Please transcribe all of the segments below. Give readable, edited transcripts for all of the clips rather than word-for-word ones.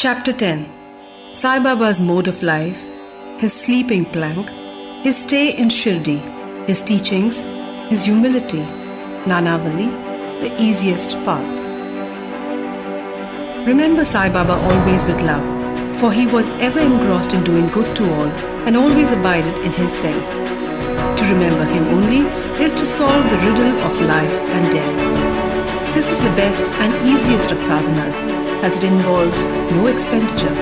Chapter 10. Sai Baba's mode of life, his sleeping plank, his stay in Shirdi, his teachings, his humility, Nanavali, the easiest path. Remember Sai Baba always with love, for he was ever engrossed in doing good to all and always abided in his self. To remember him only is to solve the riddle of life and death. This is the best and easiest of sadhanas, as it involves no expenditure.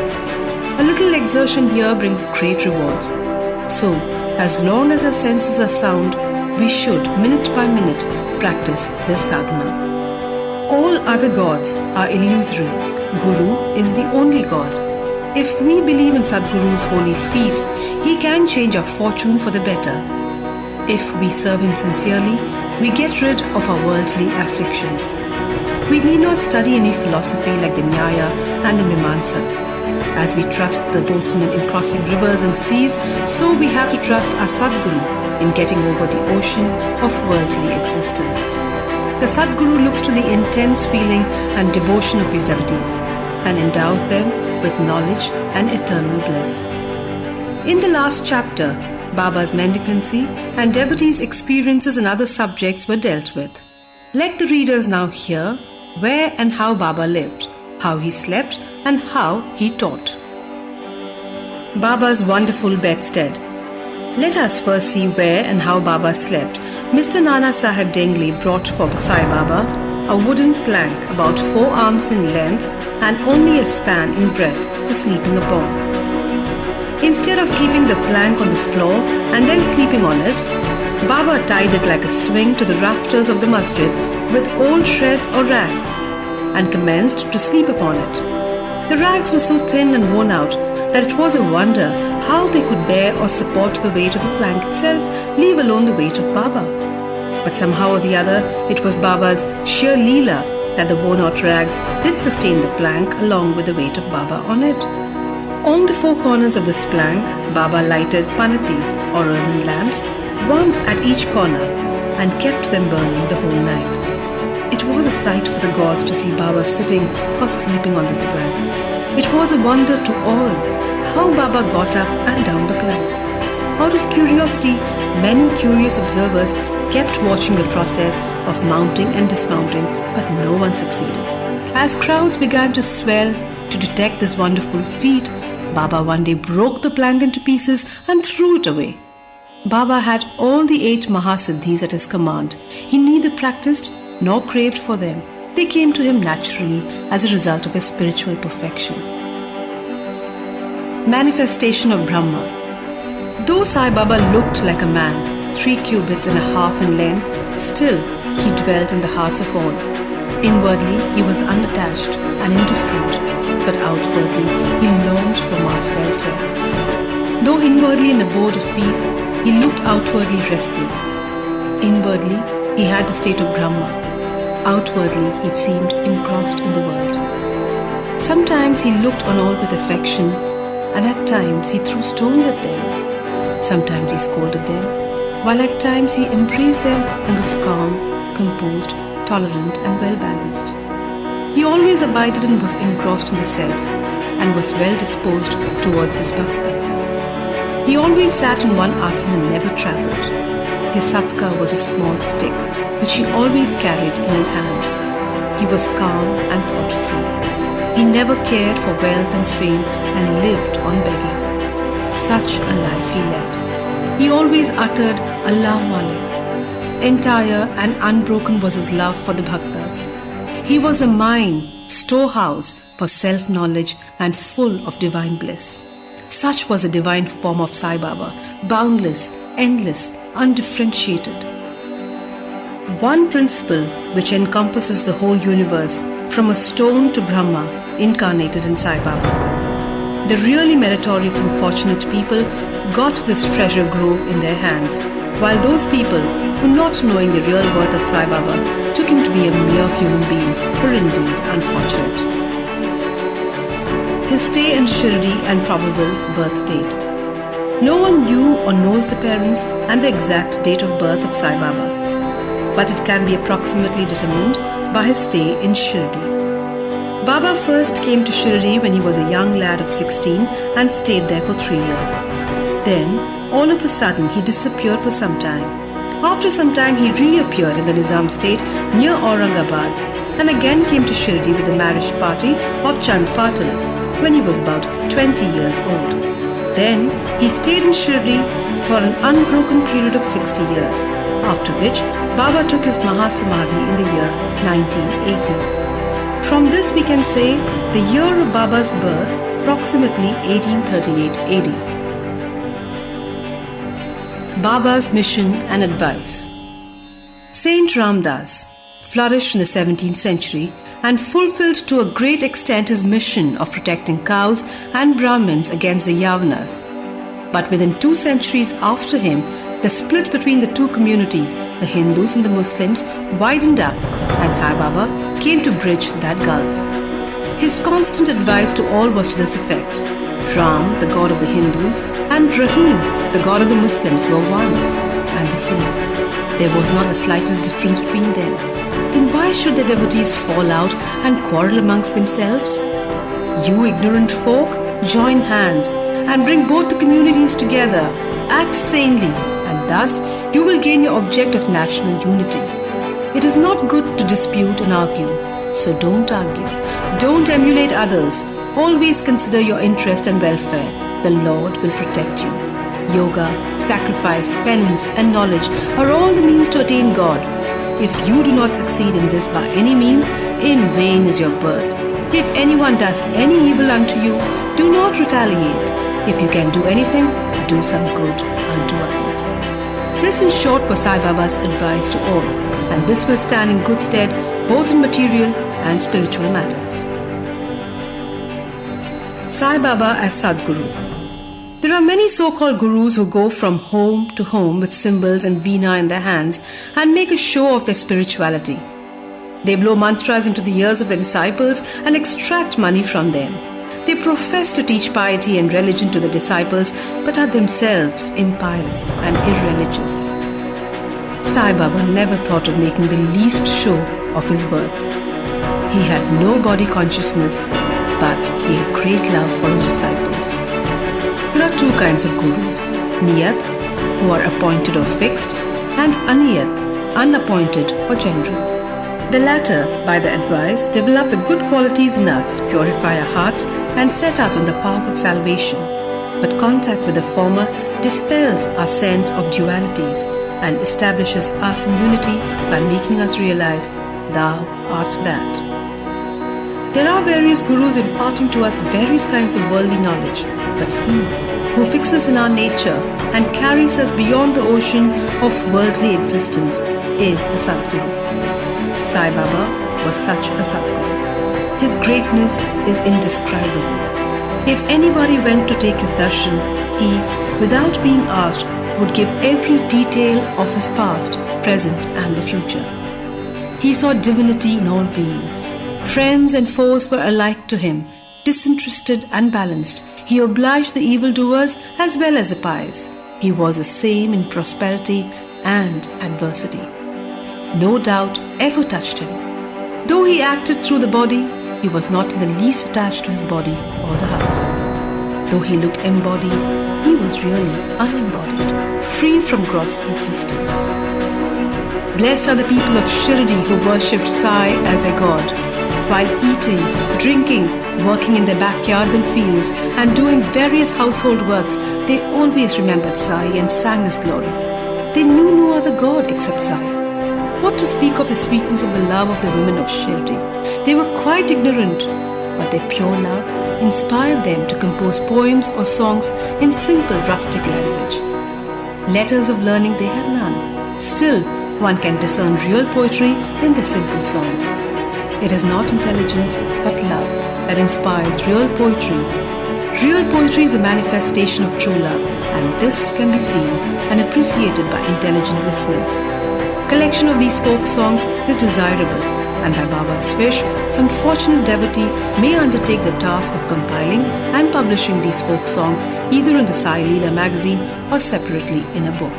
A little exertion here brings great rewards. So, as long as our senses are sound, we should, minute by minute, practice this sadhana. All other gods are illusory. Guru is the only God. If we believe in Sadguru's holy feet, he can change our fortune for the better. If we serve him sincerely, we get rid of our worldly afflictions. We need not study any philosophy like the Nyaya and the Mimamsa. As we trust the boatsmen in crossing rivers and seas, so we have to trust our Sadguru in getting over the ocean of worldly existence. The Sadguru looks to the intense feeling and devotion of his devotees and endows them with knowledge and eternal bliss. In the last chapter, Baba's mendicancy and devotees' experiences and other subjects were dealt with. Let the readers now hear where and how Baba lived, how he slept, and how he taught. Baba's wonderful bedstead. Let us first see where and how Baba slept. Mr. Nana Sahib Dengli brought for Sai Baba a wooden plank about 4 arms in length and only a span in breadth for sleeping upon. Instead of keeping the plank on the floor and then sleeping on it, Baba tied it like a swing to the rafters of the masjid with old shreds or rags and commenced to sleep upon it. The rags were so thin and worn out that it was a wonder how they could bear or support the weight of the plank itself, leave alone the weight of Baba. But somehow or the other, it was Baba's sheer Leela that the worn-out rags did sustain the plank along with the weight of Baba on it. On the 4 corners of this plank, Baba lighted panatis or earthen lamps, one at each corner, and kept them burning the whole night. It was a sight for the gods to see Baba sitting or sleeping on this plank. It was a wonder to all how Baba got up and down the plank. Out of curiosity, many curious observers kept watching the process of mounting and dismounting, but no one succeeded. As crowds began to swell to detect this wonderful feat, Baba one day broke the plank into pieces and threw it away. Baba had all the 8 Mahasiddhis at his command. He neither practiced nor craved for them. They came to him naturally as a result of his spiritual perfection. Manifestation of Brahma. Though Sai Baba looked like a man, 3 cubits and a half in length, still he dwelt in the hearts of all. Inwardly he was unattached and indifferent, but outwardly he longed for mass welfare. Though inwardly an abode of peace, he looked outwardly restless. Inwardly he had the state of Brahma. Outwardly he seemed engrossed in the world. Sometimes he looked on all with affection, and at times he threw stones at them. Sometimes he scolded them, while at times he embraced them and was calm, composed, tolerant and well-balanced. He always abided and was engrossed in the self, and was well disposed towards his bhaktas. He always sat in one asana and never travelled. His satka was a small stick, which he always carried in his hand. He was calm and thought-free. He never cared for wealth and fame and lived on begging. Such a life he led. He always uttered Allah Malik. Entire and unbroken was his love for the bhaktas. He was a mine, storehouse for self-knowledge and full of divine bliss. Such was the divine form of Sai Baba, boundless, endless, undifferentiated. One principle which encompasses the whole universe, from a stone to Brahma, incarnated in Sai Baba. The really meritorious and fortunate people got this treasure grove in their hands, while those people who, not knowing the real worth of Sai Baba, took him to be a mere human being, were indeed unfortunate. His stay in Shirdi and probable birth date. No one knew or knows the parents and the exact date of birth of Sai Baba, but it can be approximately determined by his stay in Shirdi. Baba first came to Shirdi when he was a young lad of 16 and stayed there for 3 years. Then, all of a sudden, he disappeared for some time. After some time, he reappeared in the Nizam state near Aurangabad and again came to Shirdi with the marriage party of Chand Patil when he was about 20 years old. Then, he stayed in Shirdi for an unbroken period of 60 years, after which Baba took his Mahasamadhi in the year 1980. From this we can say the year of Baba's birth, approximately 1838 AD. Baba's mission and advice. Saint Ramdas flourished in the 17th century and fulfilled to a great extent his mission of protecting cows and Brahmins against the Yavanas. But within 2 centuries after him, the split between the two communities, the Hindus and the Muslims, widened up, and Sai Baba came to bridge that gulf. His constant advice to all was to this effect: Ram, the god of the Hindus, and Rahim, the god of the Muslims, were one and the same. There was not the slightest difference between them. Then why should the devotees fall out and quarrel amongst themselves? You ignorant folk, join hands and bring both the communities together. Act sanely, and thus you will gain your object of national unity. It is not good to dispute and argue, so don't argue. Don't emulate others. Always consider your interest and welfare. The Lord will protect you. Yoga, sacrifice, penance, and knowledge are all the means to attain God. If you do not succeed in this by any means, in vain is your birth. If anyone does any evil unto you, do not retaliate. If you can do anything, do some good unto others. This in short was Sai Baba's advice to all, and this will stand in good stead both in material and spiritual matters. Sai Baba as Sadguru. There are many so-called gurus who go from home to home with cymbals and veena in their hands and make a show of their spirituality. They blow mantras into the ears of their disciples and extract money from them. They profess to teach piety and religion to the disciples, but are themselves impious and irreligious. Sai Baba never thought of making the least show of his birth. He had no body consciousness, but he had great love for his disciples. There are 2 kinds of gurus: Niyat, who are appointed or fixed, and Aniyat, unappointed or general. The latter, by their advice, develop the good qualities in us, purify our hearts, and set us on the path of salvation. But contact with the former dispels our sense of dualities and establishes us in unity by making us realize, Thou art that. There are various gurus imparting to us various kinds of worldly knowledge, but he who fixes in our nature and carries us beyond the ocean of worldly existence is the Sadguru. Sai Baba was such a Sadguru. His greatness is indescribable. If anybody went to take his darshan, he, without being asked, would give every detail of his past, present and the future. He saw divinity in all beings. Friends and foes were alike to him, disinterested and balanced. He obliged the evildoers as well as the pious. He was the same in prosperity and adversity. No doubt ever touched him. Though he acted through the body, he was not in the least attached to his body or the house. Though he looked embodied, he was really unembodied, free from gross existence. Blessed are the people of Shirdi who worshipped Sai as their god. While eating, drinking, working in their backyards and fields, and doing various household works, they always remembered Sai and sang his glory. They knew no other god except Sai. What to speak of the sweetness of the love of the women of Shirdi? They were quite ignorant, but their pure love inspired them to compose poems or songs in simple rustic language. Letters of learning they had none. Still, one can discern real poetry in their simple songs. It is not intelligence, but love that inspires real poetry. Real poetry is a manifestation of true love, and this can be seen and appreciated by intelligent listeners. Collection of these folk songs is desirable, and by Baba's wish, some fortunate devotee may undertake the task of compiling and publishing these folk songs either in the Sai Leela magazine or separately in a book.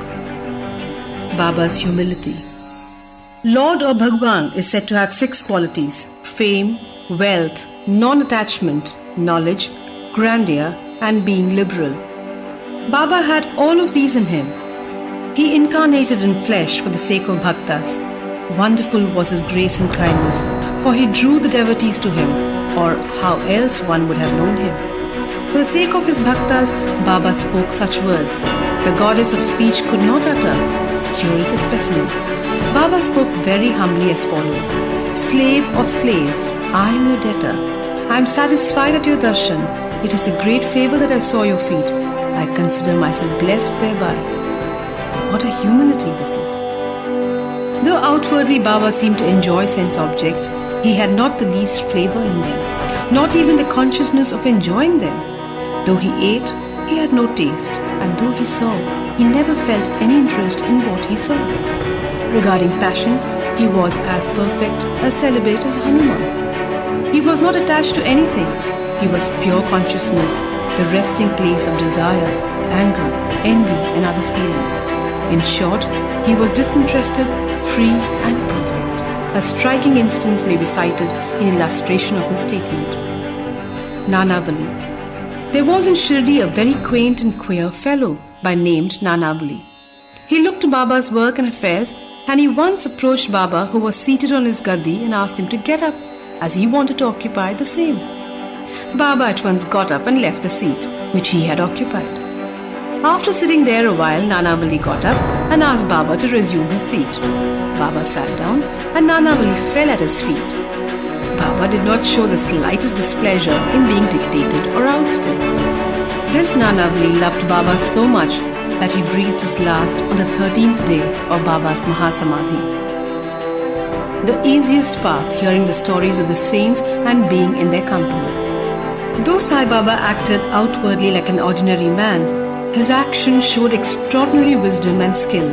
Baba's humility. Lord or Bhagwan is said to have 6 qualities: fame, wealth, non-attachment, knowledge, grandeur, and being liberal. Baba had all of these in him. He incarnated in flesh for the sake of bhaktas. Wonderful was his grace and kindness, for he drew the devotees to him, or how else one would have known him. For the sake of his bhaktas, Baba spoke such words the goddess of speech could not utter. Here is a specimen. Baba spoke very humbly as follows: Slave of slaves, I am your debtor. I am satisfied at your darshan. It is a great favor that I saw your feet. I consider myself blessed thereby. What a humility this is. Though outwardly Baba seemed to enjoy sense objects, he had not the least flavor in them, not even the consciousness of enjoying them. Though he ate, he had no taste, and though he saw, he never felt any interest in what he saw. Regarding passion, he was as perfect, as celibate as Hanuman. He was not attached to anything. He was pure consciousness, the resting place of desire, anger, envy, and other feelings. In short, he was disinterested, free, and perfect. A striking instance may be cited in illustration of this statement. Nanavali. There was in Shirdi a very quaint and queer fellow by named Nanavali. He looked to Baba's work and affairs, and he once approached Baba, who was seated on his gaddi, and asked him to get up, as he wanted to occupy the same. Baba at once got up and left the seat which he had occupied. After sitting there a while, Nanavali got up and asked Baba to resume his seat. Baba sat down and Nanavali fell at his feet. Baba did not show the slightest displeasure in being dictated or ousted. This Nanavali loved Baba so much that he breathed his last on the 13th day of Baba's Mahasamadhi. The easiest path, hearing the stories of the saints and being in their company. Though Sai Baba acted outwardly like an ordinary man, his actions showed extraordinary wisdom and skill.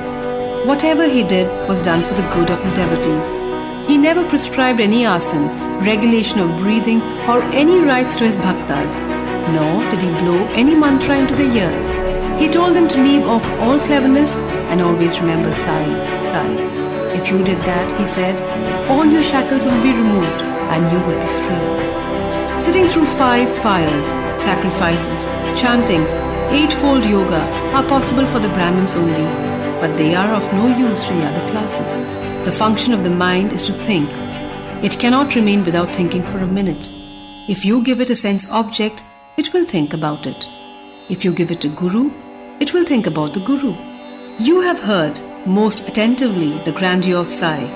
Whatever he did was done for the good of his devotees. He never prescribed any asan, regulation of breathing, or any rites to his bhaktas, nor did he blow any mantra into their ears. He told them to leave off all cleverness and always remember Sai, Sai. If you did that, he said, all your shackles would be removed and you would be free. Sitting through 5 fires, sacrifices, chantings, 8-fold yoga are possible for the Brahmins only, but they are of no use to the other classes. The function of the mind is to think. It cannot remain without thinking for a minute. If you give it a sense object, it will think about it. If you give it to Guru, it will think about the Guru. You have heard most attentively the grandeur of Sai.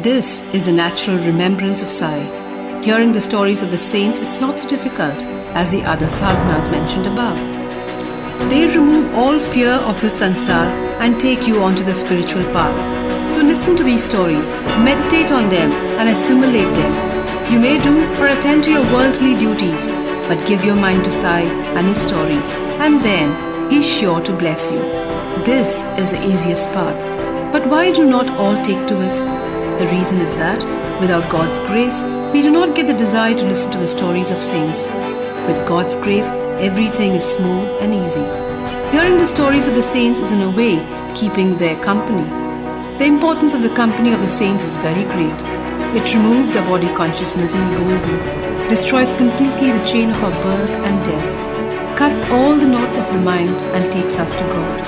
This is the natural remembrance of Sai. Hearing the stories of the saints is not so difficult as the other sadhanas mentioned above. They remove all fear of the sansar and take you onto the spiritual path. So listen to these stories, meditate on them and assimilate them. You may do or attend to your worldly duties, but give your mind to Sai and his stories, and then he is sure to bless you. This is the easiest path. But why do not all take to it? The reason is that, without God's grace, we do not get the desire to listen to the stories of saints. With God's grace, everything is smooth and easy. Hearing the stories of the saints is in a way keeping their company. The importance of the company of the saints is very great. It removes our body consciousness and egoism, destroys completely the chain of our birth and death, cuts all the knots of the mind and takes us to God,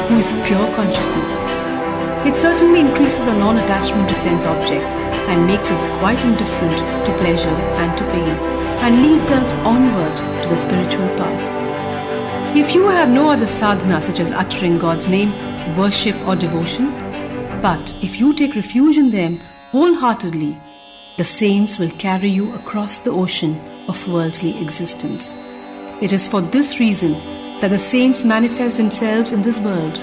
who is pure consciousness. It certainly increases our non-attachment to sense objects and makes us quite indifferent to pleasure and to pain, and leads us onward to the spiritual path. If you have no other sadhana such as uttering God's name, worship or devotion, but if you take refuge in them wholeheartedly, the saints will carry you across the ocean of worldly existence. It is for this reason that the saints manifest themselves in this world.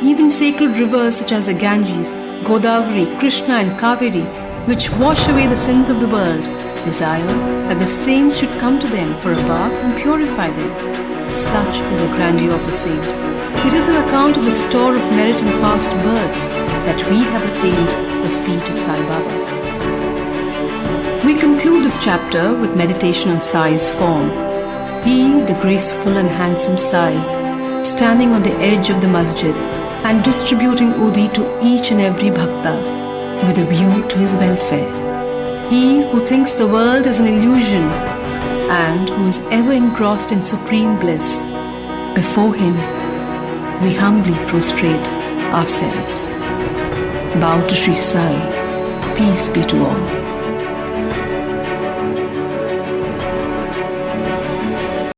Even sacred rivers such as the Ganges, Godavari, Krishna and Kaveri, which wash away the sins of the world, desire that the saints should come to them for a bath and purify them. Such is the grandeur of the saint. It is an account of the store of merit in past births that we have attained the feet of Sai Baba. We conclude this chapter with meditation on Sai's form. He, the graceful and handsome Sai, standing on the edge of the masjid and distributing udi to each and every bhakta with a view to his welfare. He who thinks the world is an illusion and who is ever engrossed in supreme bliss. Before him, we humbly prostrate ourselves. Bow to Sri Sai, peace be to all.